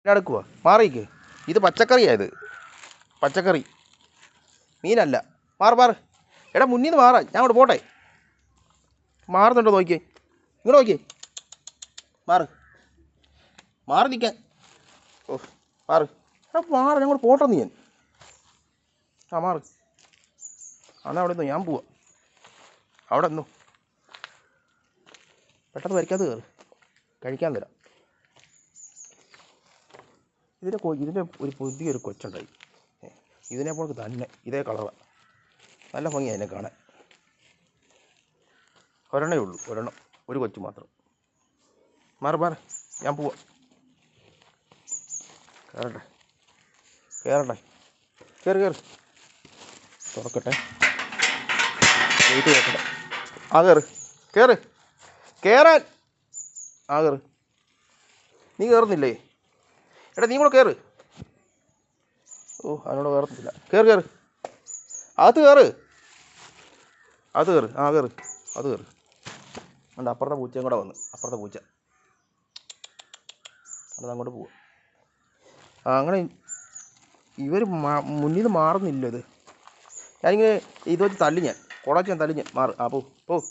എടുക്കുക മാറിക്ക്. ഇത് പച്ചക്കറിയാണ്. ഇത് പച്ചക്കറി, മീനല്ല. മാറ്. എടാ മുന്നിൽ നിന്ന് മാറാൻ. ഞാൻ അങ്ങോട്ട് പോട്ടെ. മാറുന്നുണ്ടോ നോക്കിയേ. ഇങ്ങോട്ട് നോക്കിയേ. മാറി നിൽക്കാൻ. ഓ മാറ്. എടാ മാറ്. ഞാൻ അങ്ങോട്ട് പോട്ടെ. ഞാൻ മാറ്. എന്നാൽ അവിടെ നിന്ന് ഞാൻ പോവാം. അവിടെ നിന്നു. പെട്ടെന്ന് വരയ്ക്കാതെ കയറി കഴിക്കാൻ തരാം. ഇതിൻ്റെ ഒരു പുതിയൊരു കൊച്ചുണ്ടായി. ഇതിനെപ്പോൾ തന്നെ ഇതേ കളറാണ്. നല്ല ഭംഗിയാണ് അതിനെ കാണാൻ. ഒരെണ്ണേ ഉള്ളൂ. ഒരു കൊച്ചു മാത്രം. മാറ്. ഞാൻ പോവാം. കയറട്ടെ. കയറി. തുറക്കട്ടെ. വെയിറ്റ് നോക്കട്ടെ. കയറാൻ. കയറ്. നീ കയറുന്നില്ലേ? എടാ നീ കൂടെ കയറ്. ഓ അതിനോട് കയറത്തില്ല. കയറ്. അത് കയറ്. അതുകൊണ്ട് അപ്പുറത്തെ പൂച്ചയും കൂടെ വന്ന്. അപ്പുറത്തെ പൂച്ച അതങ്ങോട്ട് പോവുക. അങ്ങനെ ഇവർ മുന്നിൽ നിന്ന് മാറുന്നില്ല. ഇത് ഞാനിങ്ങനെ ഇത് വെച്ച് തല്ലി. ഞാൻ കുടച്ച് തല്ലി. മാറ്. പോ.